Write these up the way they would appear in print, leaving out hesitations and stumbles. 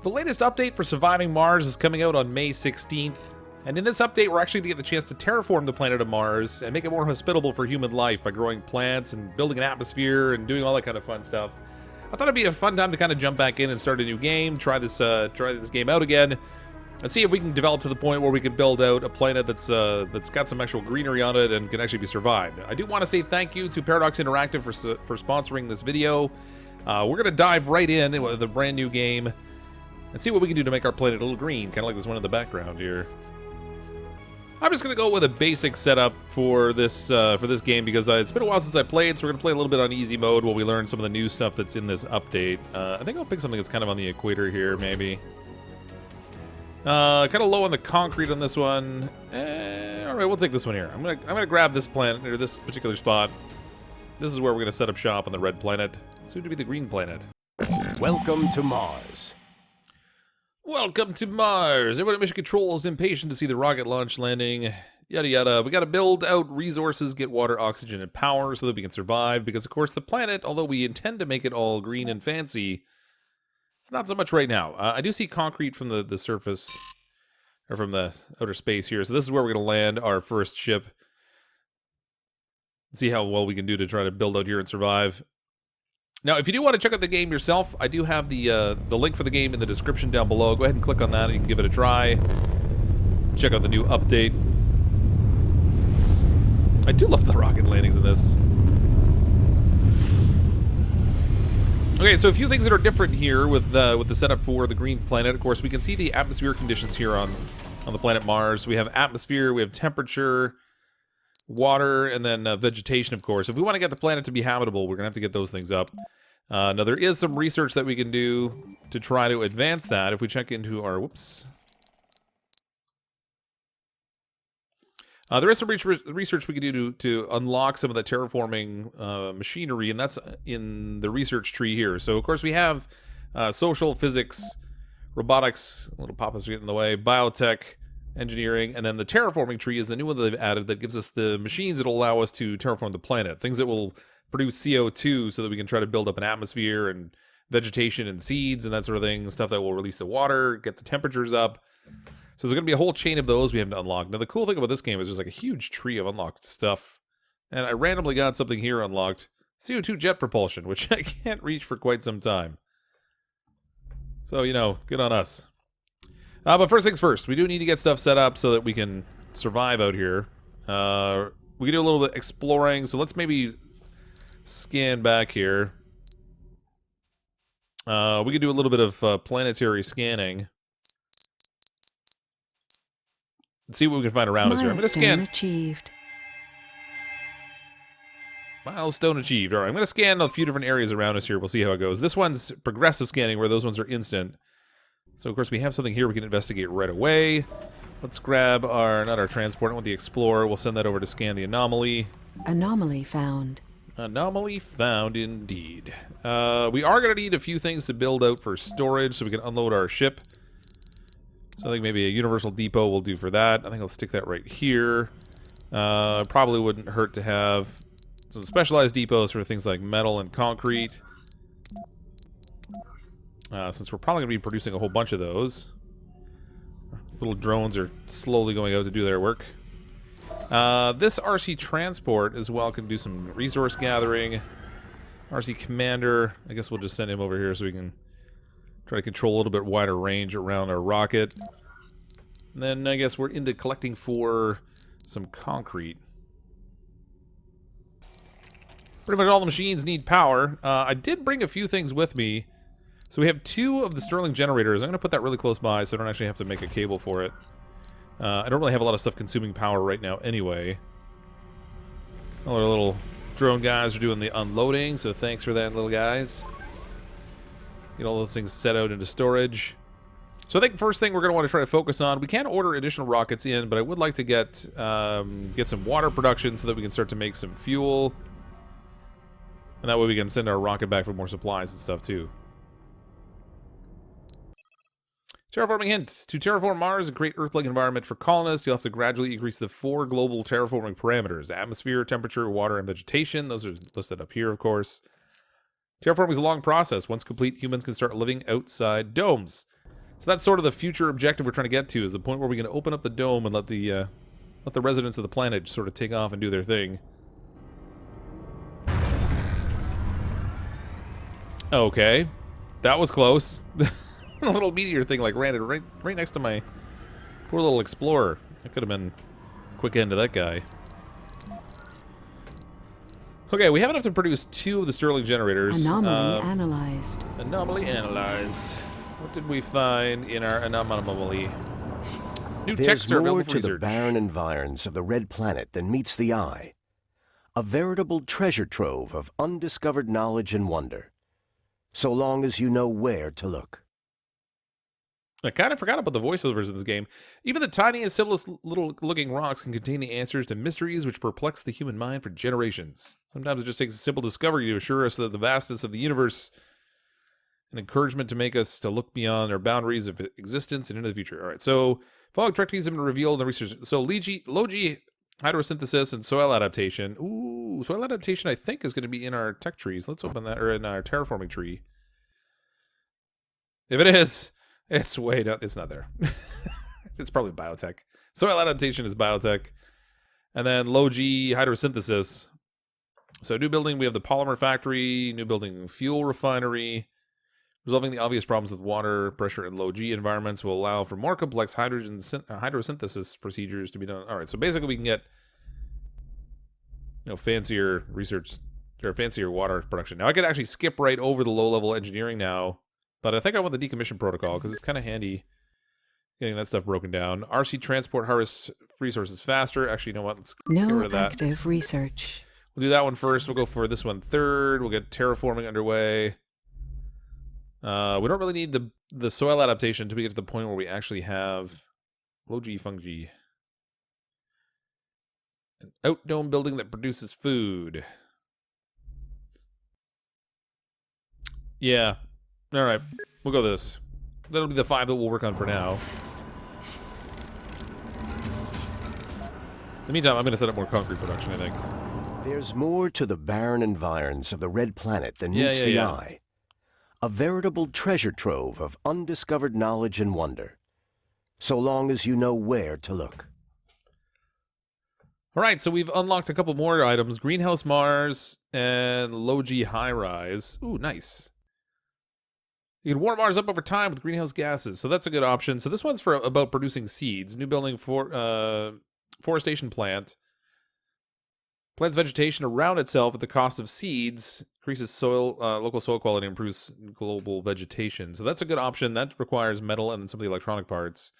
The latest update for Surviving Mars is coming out on May 16th, and in this update we're actually going to get the chance to terraform the planet of Mars and make it more hospitable for human life by growing plants and building an atmosphere and doing all that kind of fun stuff. I thought it'd be a fun time to kind of jump back in and start a new game, try this game out again, and see if we can develop to the point where we can build out a planet that's got some actual greenery on it and can actually be survived. I do want to say thank you to Paradox Interactive for sponsoring this video. We're going to dive right in with a brand new game and see what we can do to make our planet a little green, kind of like this one in the background here. I'm just going to go with a basic setup for this game because it's been a while since I played, so we're going to play a little bit on easy mode while we learn some of the new stuff that's in this update. I think I'll pick something that's kind of on the equator here, maybe. Kind of low on the concrete on this one. All right, we'll take this one here. I'm gonna grab this planet, or this particular spot. This is where we're going to set up shop on the red planet, soon to be the green planet. Welcome to Mars. Welcome to Mars. Everyone at Mission Control is impatient to see the rocket launch landing. Yada yada. We got to build out resources, get water, oxygen, and power so that we can survive. Because of course the planet, although we intend to make it all green and fancy, it's not so much right now. I do see concrete from the surface, or from the outer space here. So this is where we're going to land our first ship. See how well we can do to try to build out here and survive. Now, if you do want to check out the game yourself, I do have the link for the game in the description down below. Go ahead and click on that and you can give it a try. Check out the new update. I do love the rocket landings in this. Okay, so a few things that are different here with the setup for the green planet. Of course, we can see the atmosphere conditions here on the planet Mars. We have atmosphere, we have temperature, water, and then vegetation, of course. If we want to get the planet to be habitable, we're going to have to get those things up. Now, there is some research that we can do to try to advance that. If we check into our... Whoops. There is some research we can do to unlock some of the terraforming machinery, and that's in the research tree here. So, of course, we have social, physics, robotics, little pop-ups getting in the way, biotech, engineering, and then the terraforming tree is the new one that they've added that gives us the machines that will allow us to terraform the planet. Things that will produce CO2 so that we can try to build up an atmosphere and vegetation and seeds and that sort of thing. Stuff that will release the water, get the temperatures up. So there's going to be a whole chain of those we have to unlock. Now the cool thing about this game is there's like a huge tree of unlocked stuff. And I randomly got something here unlocked. CO2 jet propulsion, which I can't reach for quite some time. So, you know, good on us. But first things first, we do need to get stuff set up so that we can survive out here. We can do a little bit exploring, so let's maybe scan back here. We can do a little bit of planetary scanning. Let's see what we can find around us here. I'm going to scan. Achieved. Milestone achieved. All right, I'm going to scan a few different areas around us here. We'll see how it goes. This one's progressive scanning, where those ones are instant. So, of course, we have something here we can investigate right away. Let's grab not our transport, with the Explorer. We'll send that over to scan the anomaly. Anomaly found. Anomaly found, indeed. We are going to need a few things to build out for storage so we can unload our ship. So I think maybe a universal depot will do for that. I think I'll stick that right here. Probably wouldn't hurt to have some specialized depots for things like metal and concrete. Since we're probably going to be producing a whole bunch of those. Little drones are slowly going out to do their work. This RC Transport as well can do some resource gathering. RC Commander, I guess we'll just send him over here so we can try to control a little bit wider range around our rocket. And then I guess we're into collecting for some concrete. Pretty much all the machines need power. I did bring a few things with me. So we have 2 of the Stirling generators. I'm going to put that really close by so I don't actually have to make a cable for it. I don't really have a lot of stuff consuming power right now anyway. All our little drone guys are doing the unloading, so thanks for that, little guys. Get all those things set out into storage. So I think first thing we're going to want to try to focus on, we can order additional rockets in, but I would like to get some water production so that we can start to make some fuel. And that way we can send our rocket back for more supplies and stuff too. Terraforming hint. To terraform Mars and create Earth-like environment for colonists, you'll have to gradually increase the 4 global terraforming parameters. Atmosphere, temperature, water, and vegetation. Those are listed up here, of course. Terraforming is a long process. Once complete, humans can start living outside domes. So that's sort of the future objective we're trying to get to, is the point where we can open up the dome and let the residents of the planet sort of take off and do their thing. Okay. That was close. A little meteor thing like landed right next to my poor little explorer. That could have been a quick end to that guy. Okay, we have enough to produce 2 of the Stirling generators. Anomaly analyzed. Anomaly analyzed. What did we find in our anomaly? New There's texture more available for to the research. barren environs of the red planet than meets the eye. A veritable treasure trove of undiscovered knowledge and wonder. So long as you know where to look. I kind of forgot about the voiceovers in this game. Even the tiniest, simplest little looking rocks can contain the answers to mysteries which perplex the human mind for generations. Sometimes it just takes a simple discovery to assure us that the vastness of the universe, an encouragement to make us to look beyond our boundaries of existence and into the future. All right, so following techniques have been revealed in the research. So Logi hydrosynthesis and soil adaptation. Ooh, soil adaptation I think is going to be in our tech trees. Let's open that, or in our terraforming tree. If it is, it's way down. It's not there. It's probably biotech. Soil adaptation is biotech. And then low-G hydrosynthesis. So new building, we have the polymer factory. New building, fuel refinery. Resolving the obvious problems with water, pressure, and low-G environments will allow for more complex hydrosynthesis procedures to be done. All right, so basically we can get fancier research, or fancier water production. Now I could actually skip right over the low-level engineering now. But I think I want the decommission protocol because it's kind of handy getting that stuff broken down. RC transport harvest resources faster. Actually, you know what? Let's get rid No of that. active research. We'll do that one first. We'll go for this one third. We'll get terraforming underway. We don't really need the soil adaptation until we get to the point where we actually have low-G fungi. An outdome building that produces food. Yeah. All right, we'll go this. That'll be the 5 that we'll work on for now. In the meantime, I'm going to set up more concrete production, I think. There's more to the barren environs of the red planet than meets the eye. A veritable treasure trove of undiscovered knowledge and wonder. So long as you know where to look. All right, so we've unlocked a couple more items. Greenhouse Mars and low-G high-rise. Ooh, nice. You can warm Mars up over time with greenhouse gases, so that's a good option. So this one's for about producing seeds. New building for Forestation Plant. Plants vegetation around itself at the cost of seeds, increases soil, local soil quality, improves global vegetation. So that's a good option. That requires metal and some of the electronic parts.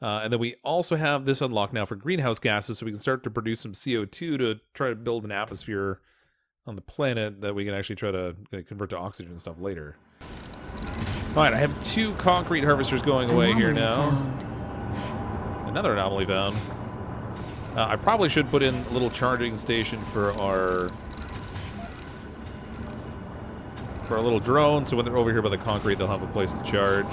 And then we also have this unlocked now for greenhouse gases, so we can start to produce some CO2 to try to build an atmosphere on the planet that we can actually try to convert to oxygen and stuff later. All right, I have 2 concrete harvesters going away here now. Another anomaly found. I probably should put in a little charging station for our little drone, so when they're over here by the concrete, they'll have a place to charge.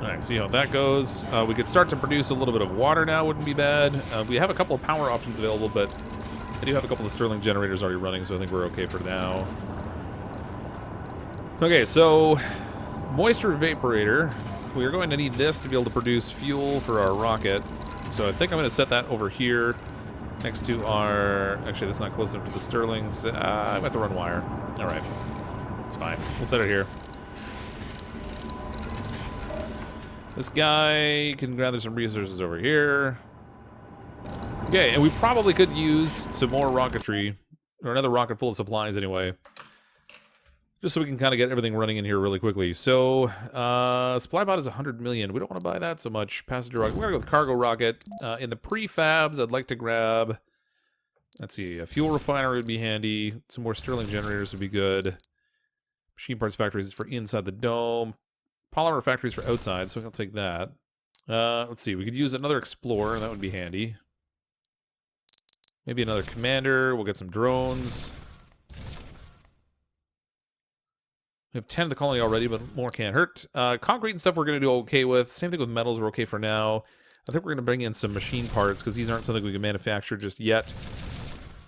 Alright, see how that goes. We could start to produce a little bit of water now, wouldn't be bad. We have a couple of power options available, but I do have a couple of Stirling generators already running, so I think we're okay for now. Okay, so moisture evaporator. We are going to need this to be able to produce fuel for our rocket. So I think I'm going to set that over here next to our... Actually, that's not close enough to the Stirlings. I have to run wire. All right. It's fine. We'll set it here. This guy can gather some resources over here. Okay, and we probably could use some more rocketry, or another rocket full of supplies anyway, just so we can kind of get everything running in here really quickly. So, supply bot is 100 million. We don't want to buy that so much. Passenger rocket. We're going to go with cargo rocket. In the prefabs, I'd like to grab, let's see, a fuel refinery would be handy. Some more Stirling generators would be good. Machine parts factories is for inside the dome. Polymer factories for outside, so I'll take that. Let's see, we could use another explorer. That would be handy. Maybe another commander. We'll get some drones. We have 10 of the colony already, but more can't hurt. Concrete and stuff we're going to do okay with. Same thing with metals, we're okay for now. I think we're going to bring in some machine parts, because these aren't something we can manufacture just yet.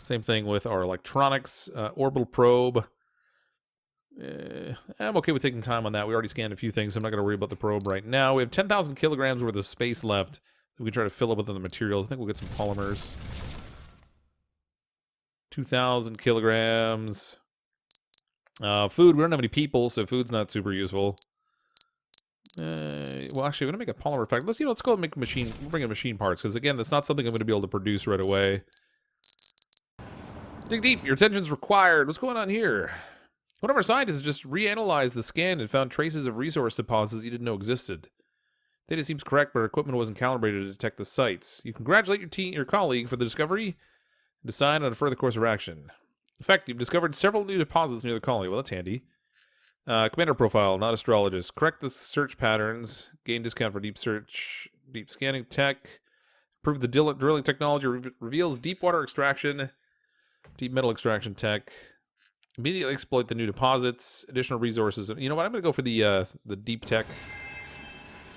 Same thing with our electronics, orbital probe. I'm okay with taking time on that. We already scanned a few things, so I'm not going to worry about the probe right now. We have 10,000 kilograms worth of space left that we can try to fill up with other materials. I think we'll get some polymers. 2,000 kilograms. Food, we don't have any people, so food's not super useful. Well, actually, we're going to make a polymer factory. Let's go and make a machine. We'll bring in machine parts, because again, that's not something I'm going to be able to produce right away. Dig deep. Your attention's required. What's going on here? One of our scientists just reanalyzed the scan and found traces of resource deposits you didn't know existed. Data seems correct, but our equipment wasn't calibrated to detect the sites. You congratulate your colleague for the discovery and decide on a further course of action. In fact, you've discovered several new deposits near the colony. Well, that's handy. Commander profile, not astrologist. Correct the search patterns. Gain discount for deep search, deep scanning tech. Improve the drilling technology. Reveals deep water extraction, deep metal extraction tech. Immediately exploit the new deposits, additional resources. You know what? I'm going to go for the deep tech.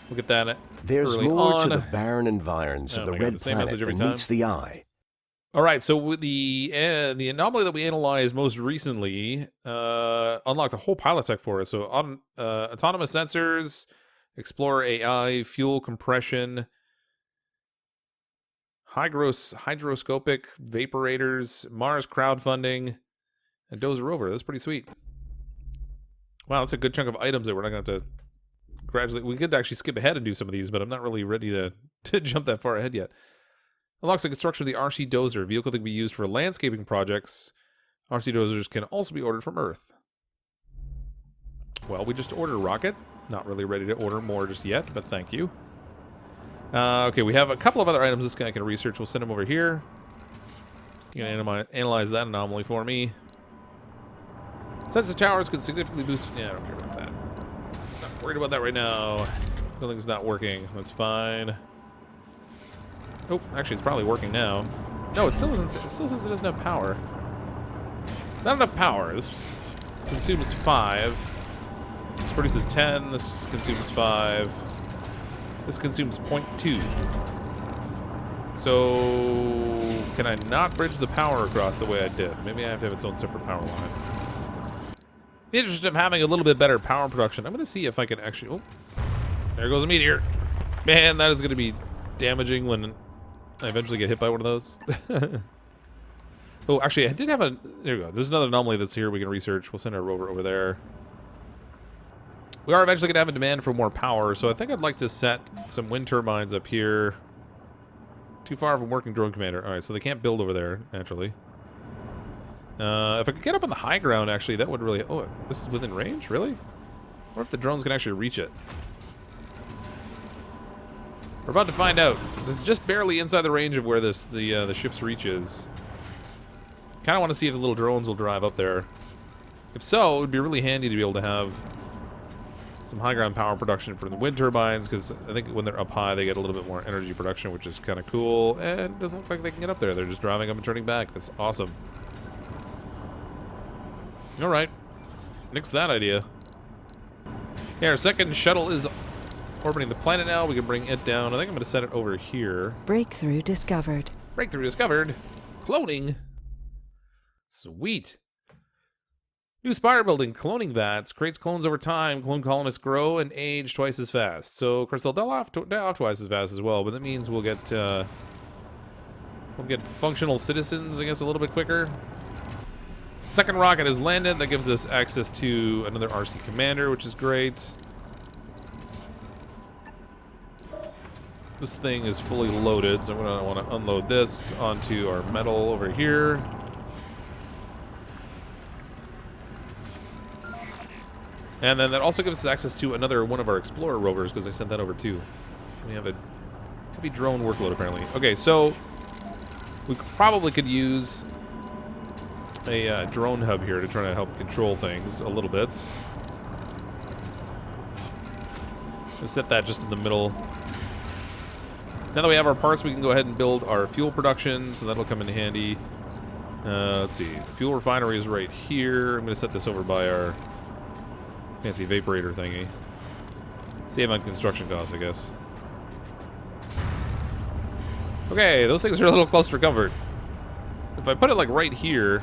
We'll get that. There's early more on. to the barren environs of the red planet than meets the eye. All right, so with the anomaly that we analyzed most recently unlocked a whole pilot tech for us. So autonomous sensors, Explorer AI, fuel compression, hydroscopic vaporators, Mars crowdfunding, and Dozer rover. That's pretty sweet. Wow, that's a good chunk of items that we're not going to have to gradually... We could actually skip ahead and do some of these, but I'm not really ready to jump that far ahead yet. Unlocks the construction of the RC Dozer, vehicle that can be used for landscaping projects. RC Dozers can also be ordered from Earth. Well, we just ordered a rocket. Not really ready to order more just yet, but thank you. Okay, we have a couple of other items this guy can research. We'll send him over here. You can analyze that anomaly for me. Sensor towers could significantly boost... Yeah, I don't care about that. Not worried about that right now. Building's not working. That's fine. Oh, actually, it's probably working now. No, it still doesn't. It still says it doesn't have power. Not enough power. This consumes 5. This produces 10. This consumes 5. This consumes 0.2. So, can I not bridge the power across the way I did? Maybe I have to have its own separate power line. The interest of having a little bit better power production. I'm going to see if I can actually... Oh, there goes a meteor. Man, that is going to be damaging when I eventually get hit by one of those. Oh, actually, I did have a... There we go. There's another anomaly that's here we can research. We'll send our rover over there. We are eventually going to have a demand for more power, so I think I'd like to set some wind turbines up here. Too far from working drone commander. All right, so they can't build over there, naturally. If I could get up on the high ground, actually, that would really... Oh, this is within range? Really? What if the drones can actually reach it? We're about to find out. This is just barely inside the range of where the ship's reach is. Kind of want to see if the little drones will drive up there. If so, it would be really handy to be able to have some high ground power production for the wind turbines, because I think when they're up high, they get a little bit more energy production, which is kind of cool. And it doesn't look like they can get up there. They're just driving up and turning back. That's awesome. All right. Nix that idea. Yeah, our second shuttle is orbiting the planet now. We can bring it down. I think I'm going to set it over here. Breakthrough discovered. Breakthrough discovered. Cloning. Sweet. New spire building. Cloning vats. Creates clones over time. Clone colonists grow and age twice as fast. So, of course, they'll die off twice as fast as well. But that means we'll get functional citizens, I guess, a little bit quicker. Second rocket has landed. That gives us access to another RC commander, which is great. This thing is fully loaded, so I'm going to want to unload this onto our metal over here. And then that also gives us access to another one of our Explorer rovers, because I sent that over too. We have a heavy drone workload, apparently. Okay, so we probably could use a drone hub here to try to help control things a little bit. Let's set that just in the middle. Now that we have our parts, we can go ahead and build our fuel production, so that'll come in handy. Let's see. Fuel refinery is right here. I'm going to set this over by our fancy vaporator thingy. Save on construction costs, I guess. Okay, those things are a little close for comfort. if I put it like right here,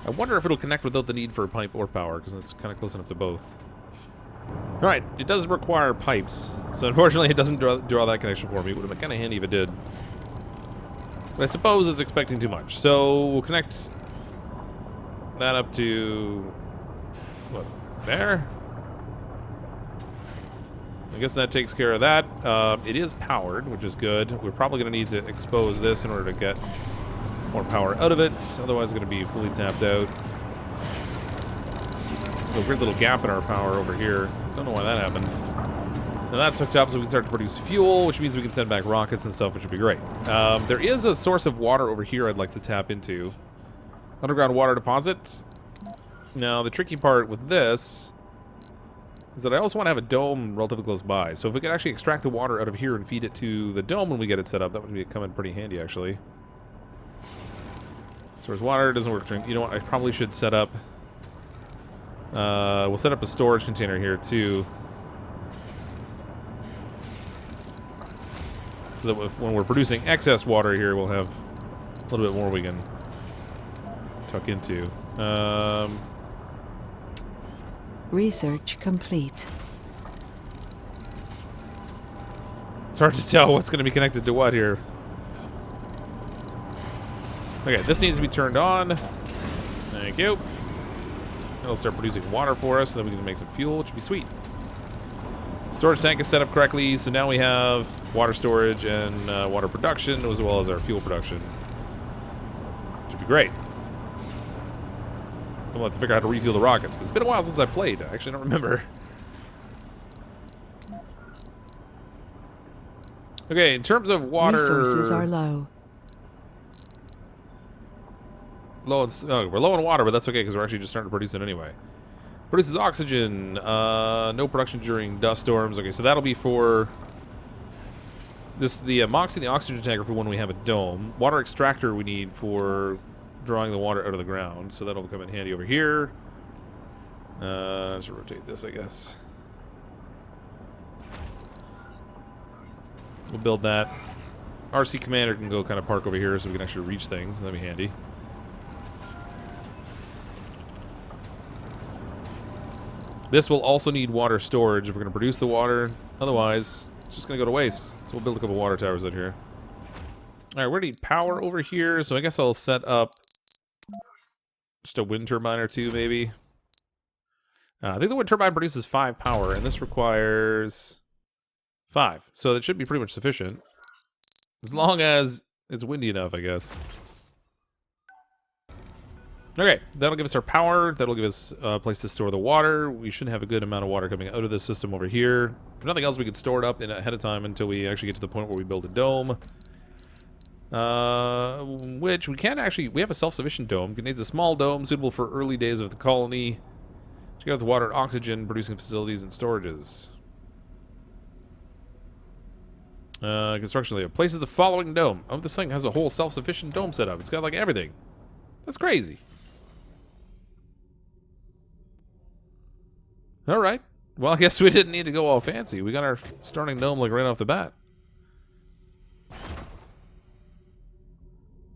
I wonder if it'll connect without the need for a pipe or power, because it's kind of close enough to both. Alright, it does require pipes, so unfortunately it doesn't draw that connection for me. It would have been kind of handy if it did. But I suppose it's expecting too much. So we'll connect that up to, what, there? I guess that takes care of that. It is powered, which is good. We're probably going to need to expose this in order to get more power out of it. Otherwise, it's going to be fully tapped out. There's a weird little gap in our power over here. Don't know why that happened. Now that's hooked up so we can start to produce fuel, which means we can send back rockets and stuff, which would be great. There is a source of water over here I'd like to tap into. Underground water deposit. Now, the tricky part with this is that I also want to have a dome relatively close by. So if we could actually extract the water out of here and feed it to the dome when we get it set up, that would come in pretty handy, actually. Stores water, doesn't work. You know what, I probably should set up... we'll set up a storage container here, too. So that when we're producing excess water here, we'll have a little bit more we can tuck into. Research complete. It's hard to tell what's going to be connected to what here. Okay, this needs to be turned on. Thank you. It'll start producing water for us, so then we can make some fuel, which would be sweet. Storage tank is set up correctly, so now we have water storage and water production, as well as our fuel production. Which would be great. We'll have to figure out how to refuel the rockets, because it's been a while since I played. I actually don't remember. Okay, in terms of water... Resources are low. Low in, we're low on water, but that's okay, because we're actually just starting to produce it anyway. Produces oxygen. No production during dust storms. Okay, so that'll be for... the Moxie and the oxygen tanker for when we have a dome. Water extractor we need for drawing the water out of the ground, so that'll come in handy over here. Let's rotate this, I guess. We'll build that. RC commander can go kind of park over here so we can actually reach things. That'd be handy. This will also need water storage if we're going to produce the water. Otherwise, it's just going to go to waste. So we'll build a couple water towers out here. Alright, we need power over here, so I guess I'll set up just a wind turbine or two, maybe. I think the wind turbine produces 5 power, and this requires 5. So that should be pretty much sufficient. As long as it's windy enough, I guess. Okay, that'll give us our power. That'll give us a place to store the water. We should have a good amount of water coming out of this system over here. If nothing else, we could store it up ahead of time until we actually get to the point where we build a dome. Which we can actually... We have a self-sufficient dome. It contains a small dome suitable for early days of the colony. Check out the water and oxygen producing facilities and storages. Construction layout. Places the following dome. Oh, this thing has a whole self-sufficient dome set up. It's got like everything. That's crazy. Alright. Well, I guess we didn't need to go all fancy. We got our starting dome like right off the bat.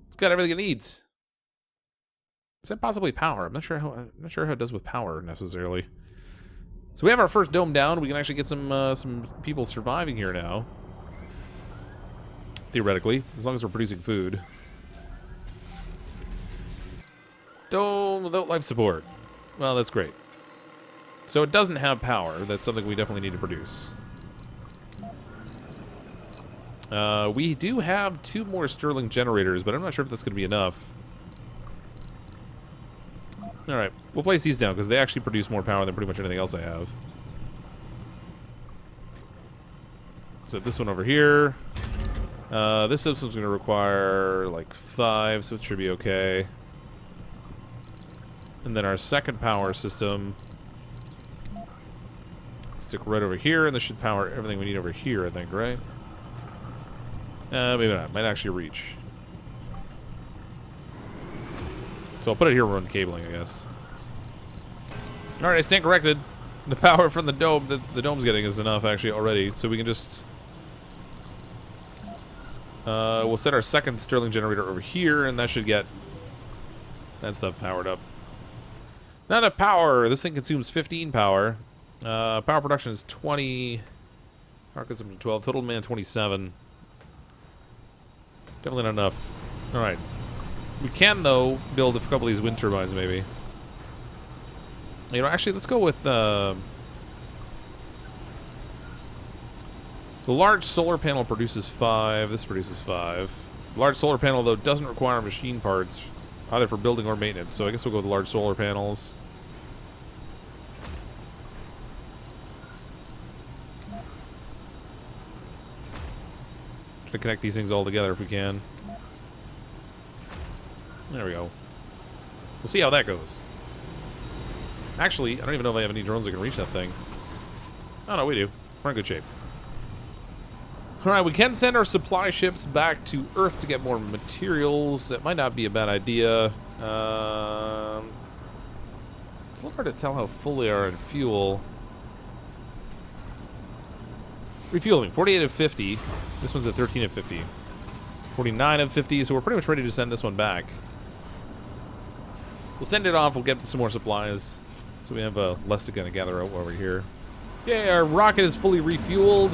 It's got everything it needs. Is that possibly power? I'm not sure how it does with power necessarily. So we have our first dome down. We can actually get some people surviving here now. Theoretically, as long as we're producing food. Dome without life support. Well, that's great. So it doesn't have power. That's something we definitely need to produce. We do have 2 more Stirling generators, but I'm not sure if that's going to be enough. Alright, we'll place these down because they actually produce more power than pretty much anything else I have. Set this one over here. This system's going to require like 5, so it should be okay. And then our second power system... stick right over here, and this should power everything we need over here, I think, right? Maybe not. Might actually reach. So I'll put it here and run cabling, I guess. Alright, I stand corrected. The power from the dome that the dome's getting is enough, actually, already. So we can just... we'll set our second Stirling generator over here, and that should get that stuff powered up. Not enough power. This thing consumes 15 power. Power production is 20. Power consumption 12. Total demand 27. Definitely not enough. All right. We can, though, build a couple of these wind turbines, maybe. You know, actually, let's go with... the large solar panel produces 5. This produces 5. Large solar panel, though, doesn't require machine parts, either for building or maintenance. So I guess we'll go with large solar panels. To connect these things all together if we can. There we go. We'll see how that goes. Actually, I don't even know if I have any drones that can reach that thing. Oh, no, we do. We're in good shape. Alright, we can send our supply ships back to Earth to get more materials. That might not be a bad idea. It's a little hard to tell how full they are in fuel. Refueling, 48 of 50. This one's at 13 of 50. 49 of 50, so we're pretty much ready to send this one back. We'll send it off, we'll get some more supplies. So we have less to kind of gather out over here. Okay, our rocket is fully refueled.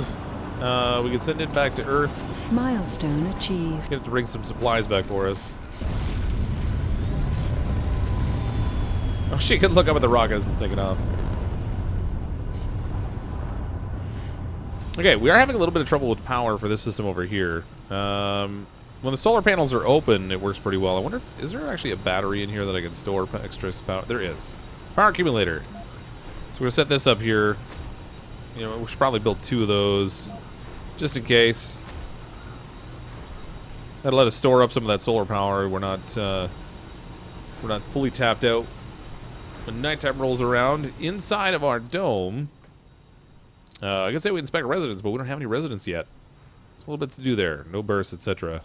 We can send it back to Earth. Milestone achieved. Get it to bring some supplies back for us. Oh shit, good look up at the rocket as it's taking off. Okay, we are having a little bit of trouble with power for this system over here. When the solar panels are open, it works pretty well. I wonder if, is there actually a battery in here that I can store extra power? There is. Power accumulator. So we're going to set this up here. You know, we should probably build 2 of those, just in case. That'll let us store up some of that solar power. We're not fully tapped out when nighttime rolls around. Inside of our dome, I could say we inspect residents, but we don't have any residents yet. There's a little bit to do there. No bursts, etc.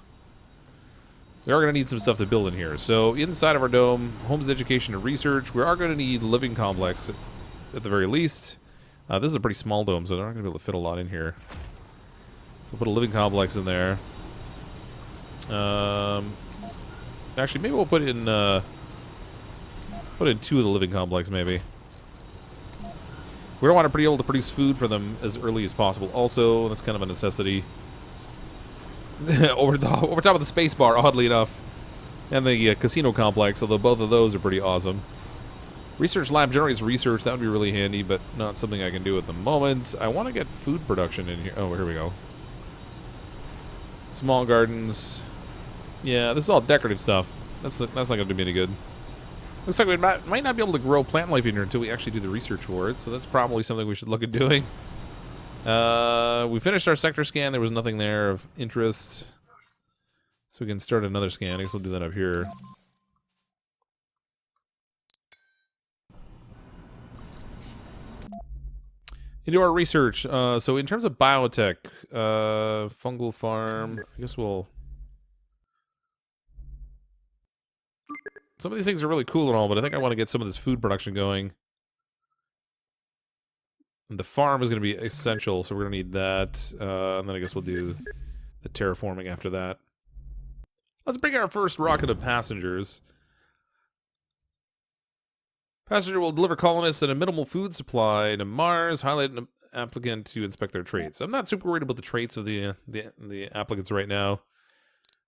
We are going to need some stuff to build in here. So inside of our dome, homes, education, and research. We are going to need living complex at the very least. This is a pretty small dome, so they're not going to be able to fit a lot in here. So we'll put a living complex in there. Actually, maybe we'll put in 2 of the living complex, maybe. We don't want to be able to produce food for them as early as possible. Also, that's kind of a necessity. over top of the space bar, oddly enough. And the casino complex, although both of those are pretty awesome. Research lab generates research. That would be really handy, but not something I can do at the moment. I want to get food production in here. Oh, here we go. Small gardens. Yeah, this is all decorative stuff. That's not going to do me any good. Looks like we might not be able to grow plant life in here until we actually do the research for it, so that's probably something we should look at doing. We finished our sector scan. There was nothing there of interest. So we can start another scan. I guess we'll do that up here. Into our research. So in terms of biotech, Fungal Farm, I guess we'll... Some of these things are really cool and all, but I think I want to get some of this food production going. And the farm is going to be essential, so we're going to need that. And then I guess we'll do the terraforming after that. Let's bring our first rocket of passengers. Passenger will deliver colonists and a minimal food supply to Mars. Highlight an applicant to inspect their traits. I'm not super worried about the traits of the applicants right now.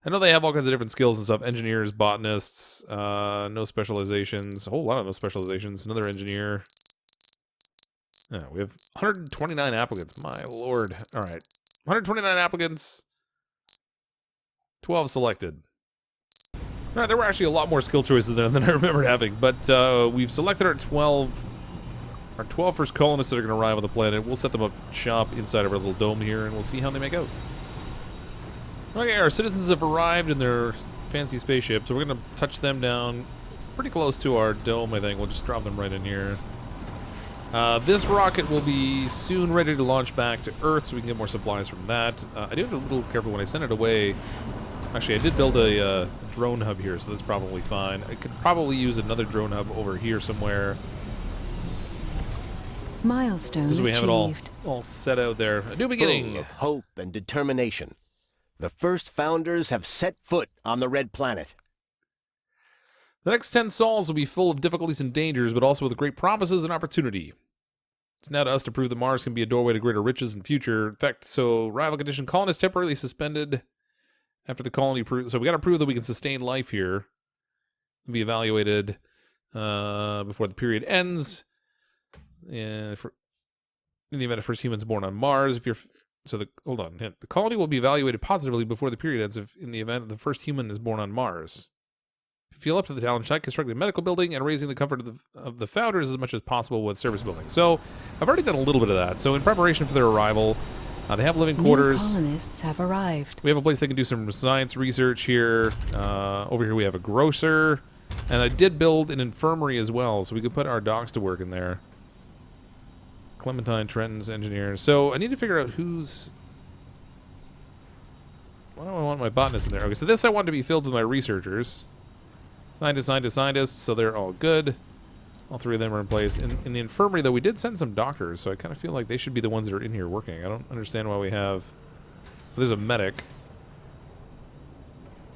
I know they have all kinds of different skills and stuff. Engineers, botanists, no specializations. A whole lot of no specializations. Another engineer. Yeah, we have 129 applicants. My lord. All right. 129 applicants. 12 selected. All right, there were actually a lot more skill choices than I remembered having. But we've selected our 12 first colonists that are going to arrive on the planet. We'll set them up shop inside of our little dome here, and we'll see how they make out. Okay, our citizens have arrived in their fancy spaceship, so we're going to touch them down pretty close to our dome, I think. We'll just drop them right in here. This rocket will be soon ready to launch back to Earth, so we can get more supplies from that. I do have to be a little careful when I send it away. Actually, I did build a drone hub here, so that's probably fine. I could probably use another drone hub over here somewhere. Milestone Just so we have it achieved. all set out there. A new beginning. Full of hope and determination, the first founders have set foot on the Red Planet. The next 10 sols will be full of difficulties and dangers, but also with great promises and opportunity. It's now to us to prove that Mars can be a doorway to greater riches and future. In fact, so rival condition colonists temporarily suspended after the colony so we got to prove that we can sustain life here. Be evaluated before the period ends. And in the event of first humans born on Mars, hold on. The colony will be evaluated positively before the period ends in the event the first human is born on Mars. If you feel up to the challenge, try constructing a medical building and raising the comfort of the founders as much as possible with service buildings. So I've already done a little bit of that. So in preparation for their arrival, they have living quarters. New colonists have arrived. We have a place they can do some science research here. Over here we have a grocer. And I did build an infirmary as well, so we could put our docs to work in there. Clementine, Trenton's engineers. So I need to figure out who's... Why do I want my botanists in there? Okay, so this I want to be filled with my researchers. Scientists, so they're all good. All three of them are in place. In the infirmary, though, we did send some doctors, so I kind of feel like they should be the ones that are in here working. I don't understand why we have... There's a medic.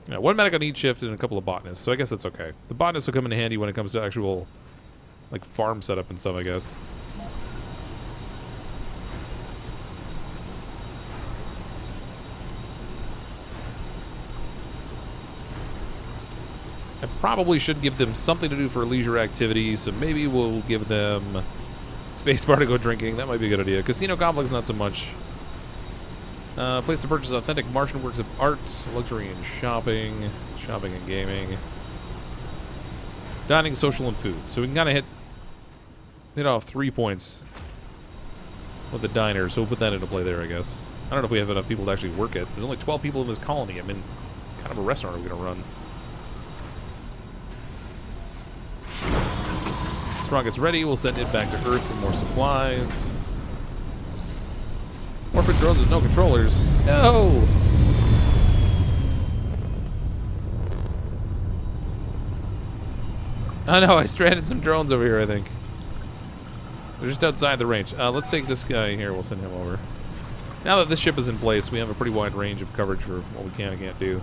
Yeah, one medic on each shift and a couple of botanists, so I guess that's okay. The botanists will come in handy when it comes to actual, like, farm setup and stuff, I guess. I probably should give them something to do for leisure activities, so maybe we'll give them space bar to go drinking. That might be a good idea. Casino complex, not so much. Place to purchase authentic Martian works of art, luxury and shopping and gaming, dining, social, and food. So we can kind of hit off 3 points with the diner, so we'll put that into play there, I guess. I don't know if we have enough people to actually work it. There's only 12 people in this colony. I mean, kind of a restaurant are we going to run? This rocket's ready. We'll send it back to Earth for more supplies. Orphan drones with no controllers. No! I know, I stranded some drones over here, I think. They're just outside the range. Let's take this guy here. We'll send him over. Now that this ship is in place, we have a pretty wide range of coverage for what we can and can't do.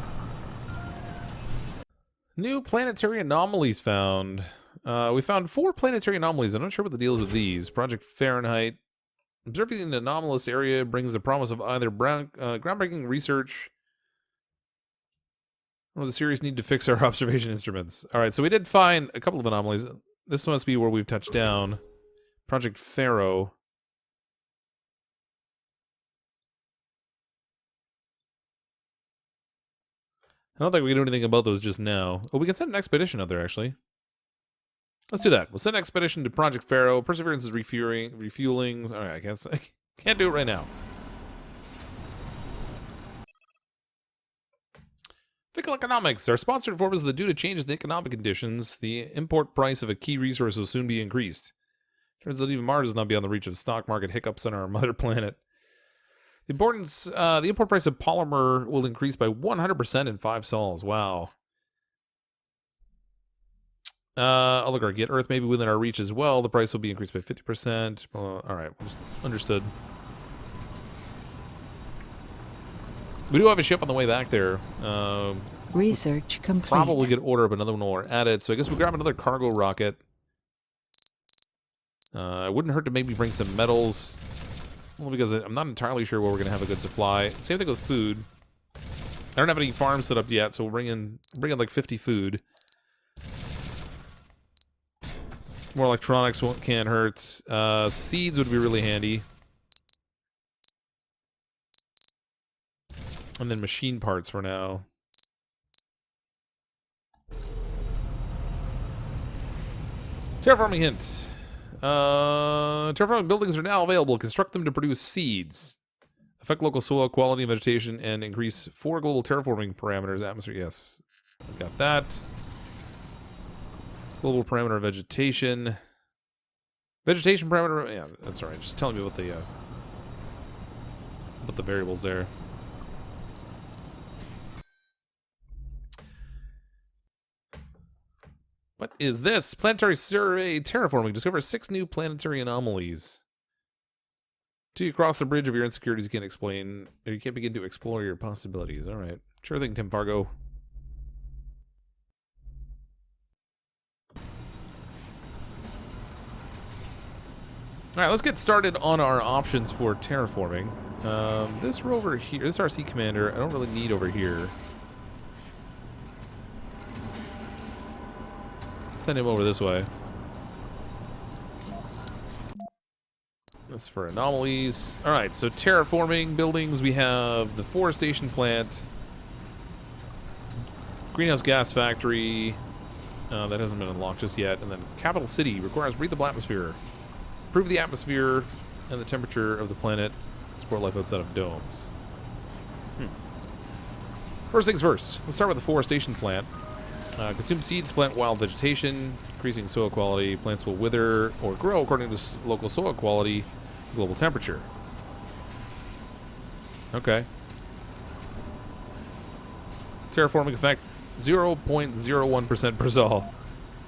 New planetary anomalies found. We found 4 planetary anomalies. I'm not sure what the deal is with these. Project Fahrenheit. Observing the anomalous area brings the promise of either groundbreaking research or the serious need to fix our observation instruments. All right, so we did find a couple of anomalies. This must be where we've touched down. Project Pharaoh. I don't think we can do anything about those just now. Oh, we can send an expedition out there, actually. Let's do that. We'll send an expedition to Project Pharaoh. Perseverance is refueling. All right, I can't do it right now. Fickle economics. Our sponsor informs us that due to changes in economic conditions, the import price of a key resource will soon be increased. Turns out even Mars does not be on the reach of stock market hiccups on our mother planet. The import price of polymer will increase by 100% in 5 sols. Wow. I'll look at our get Earth maybe within our reach as well. The price will be increased by 50%. All right, just understood. We do have a ship on the way back there. Research complete. Probably could order up another one while we're at it. So I guess we'll grab another cargo rocket. It wouldn't hurt to maybe bring some metals. Well, because I'm not entirely sure where we're going to have a good supply. Same thing with food. I don't have any farms set up yet, so we'll bring in like 50 food. More electronics can't hurt. Seeds would be really handy. And then machine parts for now. Terraforming hint. Terraforming buildings are now available. Construct them to produce seeds. Affect local soil quality and vegetation and increase 4 global terraforming parameters. Atmosphere, yes. We got that. Global parameter of vegetation. Vegetation parameter, yeah, that's all right. Just telling me what the variables there. What is this? Planetary Survey Terraforming. Discover 6 new planetary anomalies. Till you cross the bridge of your insecurities, you can't explain, or you can't begin to explore your possibilities. All right. Sure thing, Tim Fargo. right, let's get started on our options for terraforming. This rover here, this RC commander, I don't really need over here. Send him over this way. That's for anomalies. Alright, so terraforming buildings, we have the Forestation Plant, Greenhouse Gas Factory, that hasn't been unlocked just yet, and then Capital City requires breathable atmosphere. Improve the atmosphere and the temperature of the planet. Support life outside of domes. First things first, let's start with the Forestation Plant. Consume seeds, plant wild vegetation, increasing soil quality. Plants will wither or grow according to local soil quality, global temperature. Okay. Terraforming effect, 0.01% per sol.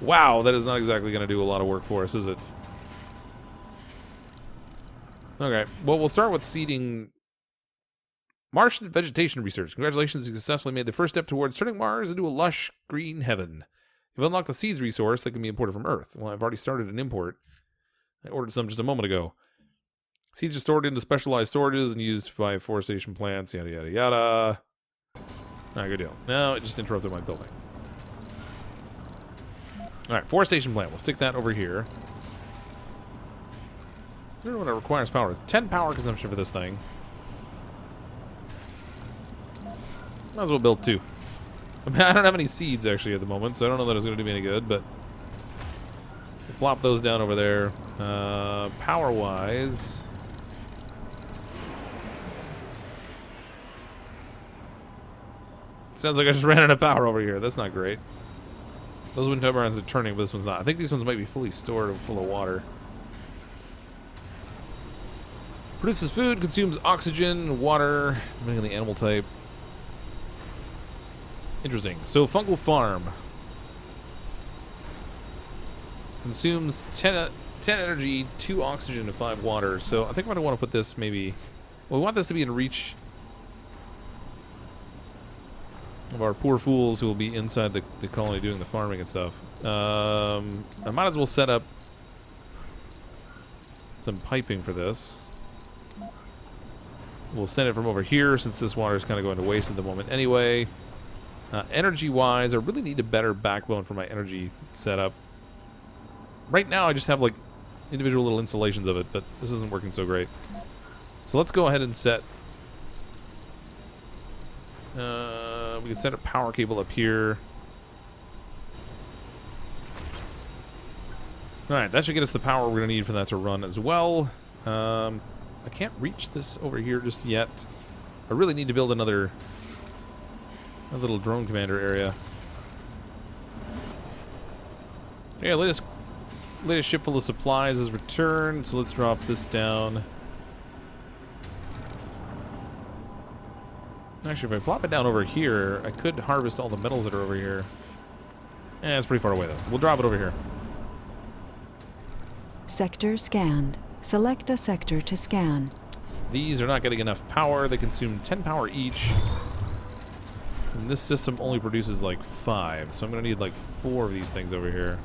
Wow, that is not exactly going to do a lot of work for us, is it? Okay, well, we'll start with seeding Martian vegetation research. Congratulations, you successfully made the first step towards turning Mars into a lush green heaven. You've unlocked the seeds resource that can be imported from Earth. Well, I've already started an import. I ordered some just a moment ago. Seeds are stored into specialized storages and used by forestation plants, yada, yada, yada. Alright, good deal. Now, it just interrupted my building. Alright, forestation plant. We'll stick that over here. I don't know what it requires power. 10 power consumption for this thing. Might as well build 2. I mean, I don't have any seeds, actually, at the moment, so I don't know that it's going to do me any good, but... we'll plop those down over there. Power-wise... sounds like I just ran out of power over here. That's not great. Those wind turbines are turning, but this one's not. I think these ones might be fully stored and full of water. Produces food, consumes oxygen, water, depending on the animal type. Interesting. So, Fungal Farm. Consumes 10 energy, 2 oxygen, and 5 water. So, I think I'm going to want to put this maybe... well, we want this to be in reach of our poor fools who will be inside the colony doing the farming and stuff. I might as well set up some piping for this. We'll send it from over here since this water is kind of going to waste at the moment anyway. Energy-wise, I really need a better backbone for my energy setup. Right now, I just have like individual little installations of it, but this isn't working so great. So let's go ahead and set... we can set a power cable up here. Alright, that should get us the power we're going to need for that to run as well. I can't reach this over here just yet. I really need to build a little drone commander area. Yeah, latest ship full of supplies is returned, so let's drop this down. Actually, if I plop it down over here, I could harvest all the metals that are over here. It's pretty far away, though. So we'll drop it over here. Sector scanned. Select a sector to scan. These are not getting enough power. They consume 10 power each. And this system only produces like 5, so I'm going to need like 4 of these things over here.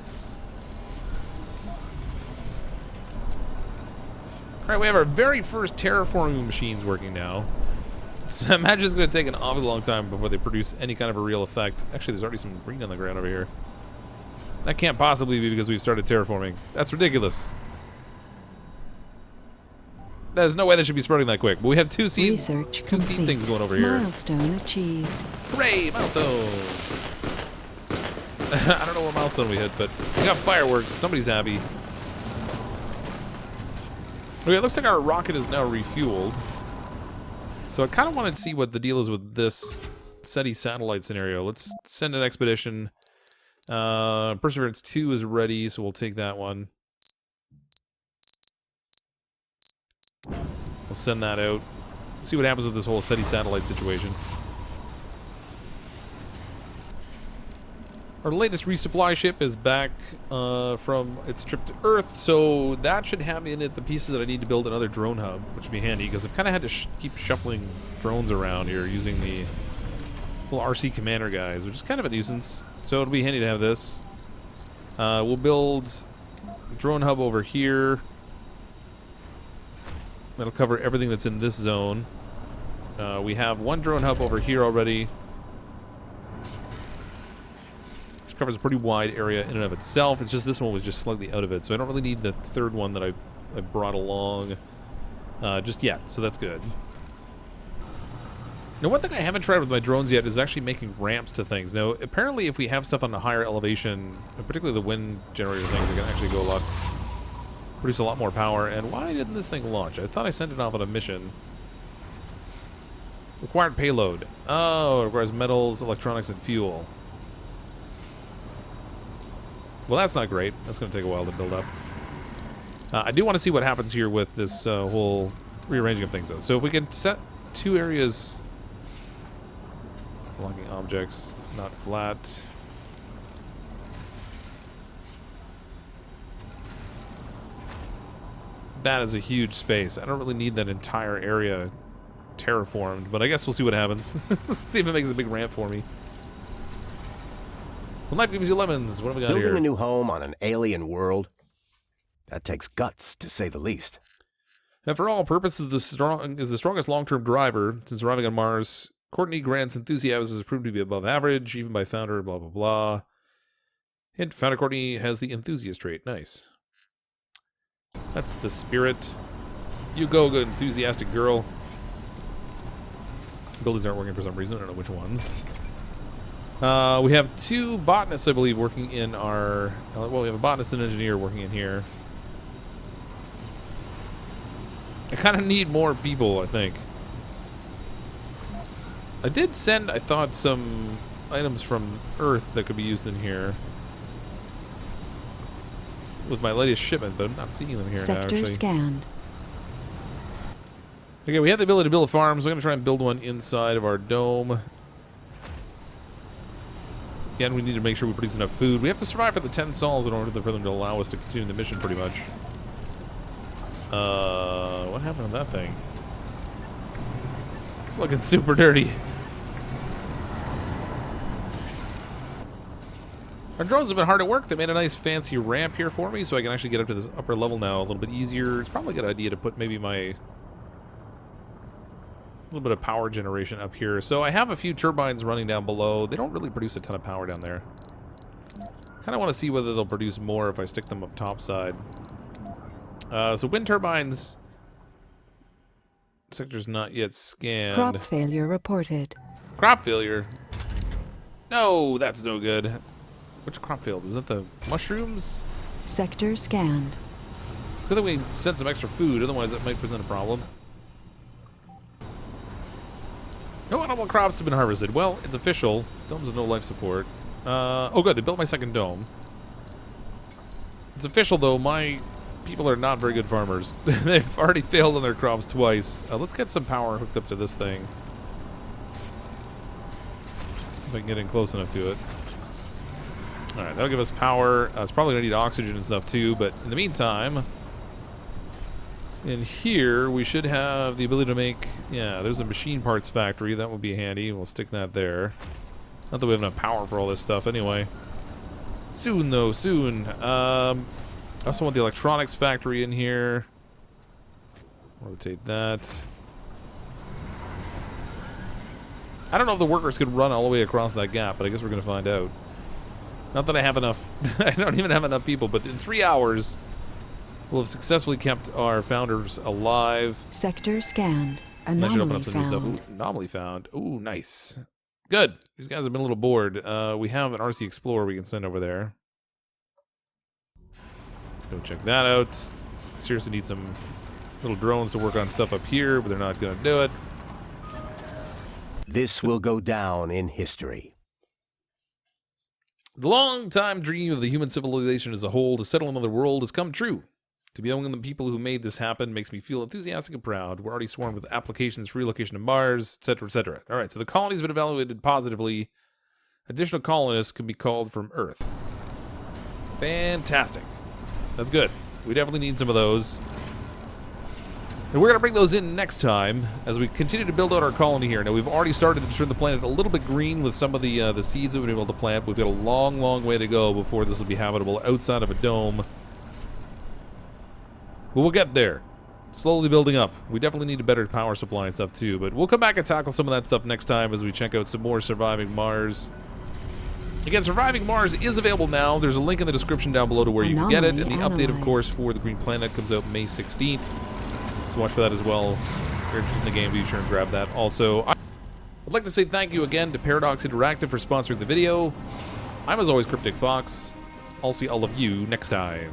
Alright, we have our very first terraforming machines working now. So I imagine it's going to take an awfully long time before they produce any kind of a real effect. Actually, there's already some green on the ground over here. That can't possibly be because we've started terraforming. That's ridiculous. There's no way that should be spreading that quick. But we have 2 seed, Research two complete. seed things going over here. Milestone achieved. Hooray! Milestones! I don't know what milestone we hit, but we got fireworks. Somebody's happy. Okay, it looks like our rocket is now refueled. So I kind of wanted to see what the deal is with this SETI satellite scenario. Let's send an expedition. Perseverance 2 is ready, so we'll take that one. We'll send that out. See what happens with this whole SETI satellite situation. Our latest resupply ship is back from its trip to Earth, so that should have in it the pieces that I need to build another drone hub, which would be handy, because I've kind of had to keep shuffling drones around here using the little RC commander guys, which is kind of a nuisance, so it'll be handy to have this. We'll build a drone hub over here. That'll cover everything that's in this zone. We have one drone hub over here already, which covers a pretty wide area in and of itself. It's just this one was just slightly out of it, so I don't really need the third one that I brought along just yet, so that's good. Now, one thing I haven't tried with my drones yet is actually making ramps to things. Now, apparently if we have stuff on a higher elevation, particularly the wind generator things, are going to actually go produce a lot more power. And why didn't this thing launch? I thought I sent it off on a mission. Required payload. Oh, it requires metals, electronics, and fuel. Well, that's not great. That's going to take a while to build up. I do want to see what happens here with this whole rearranging of things, though. So if we can set 2 areas... Blocking objects, not flat. That is a huge space. I don't really need that entire area terraformed, but I guess we'll see what happens. See if it makes a big ramp for me. Well, life gives you lemons. What have we got here? Building a new home on an alien world? That takes guts, to say the least. And for all purposes, the strongest long-term driver since arriving on Mars. Courtney Grant's enthusiasm has proved to be above average, even by founder, blah, blah, blah. Hint, founder Courtney has the enthusiast trait. Nice. That's the spirit. You go, good enthusiastic girl. Buildings aren't working for some reason. I don't know which ones. We have 2 botanists, I believe, working in our... Well, we have a botanist and an engineer working in here. I kind of need more people, I think. I did send, I thought, some items from Earth that could be used in here. With my latest shipment, but I'm not seeing them here now, actually. Sector scanned. Okay, we have the ability to build a farm, so I'm going to try and build one inside of our dome. Again, we need to make sure we produce enough food. We have to survive for the 10 sols in order for them to allow us to continue the mission, pretty much. What happened to that thing? It's looking super dirty. Our drones have been hard at work. They made a nice fancy ramp here for me, so I can actually get up to this upper level now a little bit easier. It's probably a good idea to put maybe my... little bit of power generation up here. So I have a few turbines running down below. They don't really produce a ton of power down there. Kind of want to see whether they'll produce more if I stick them up top side. So wind turbines... Sector's not yet scanned. Crop failure reported. Crop failure? No, that's no good. Which crop failed? Was that the mushrooms? Sector scanned. It's good that we sent some extra food, otherwise that might present a problem. No edible crops have been harvested. Well, it's official. Domes with no life support. Oh good, they built my second dome. It's official though, my people are not very good farmers. They've already failed on their crops twice. Let's get some power hooked up to this thing. If I can get in close enough to it. Alright, that'll give us power. It's probably going to need oxygen and stuff too, but in the meantime, in here we should have the ability to make... Yeah, there's a machine parts factory. That would be handy. We'll stick that there. Not that we have enough power for all this stuff anyway. Soon, though, soon. I also want the electronics factory in here. Rotate that. I don't know if the workers could run all the way across that gap, but I guess we're going to find out. Not that I have enough. I don't even have enough people, but in 3 hours, we'll have successfully kept our founders alive. Sector scanned. That should open Anomaly up some new stuff. found. Ooh, anomaly found. Ooh, nice. Good. These guys have been a little bored. We have an RC Explorer we can send over there. Go check that out. Seriously need some little drones to work on stuff up here, but they're not going to do it. This will go down in history. The long-time dream of the human civilization as a whole to settle another world has come true. To be among the people who made this happen makes me feel enthusiastic and proud. We're already swarmed with applications for relocation to Mars, etc., etc. All right, so the colony's been evaluated positively. Additional colonists can be called from Earth. Fantastic. That's good. We definitely need some of those. And we're going to bring those in next time as we continue to build out our colony here. Now, we've already started to turn the planet a little bit green with some of the seeds that we've been able to plant. We've got a long, long way to go before this will be habitable outside of a dome. But we'll get there. slowly building up. We definitely need a better power supply and stuff too, but we'll come back and tackle some of that stuff next time as we check out some more Surviving Mars. Again, Surviving Mars is available now. There's a link in the description down below to where you can get it, and the update, of course, for the Green Planet comes out May 16th. So watch for that as well. If you're interested in the game, be sure and grab that. Also, I'd like to say thank you again to Paradox Interactive for sponsoring the video. I'm, as always, CrypticFox. I'll see all of you next time.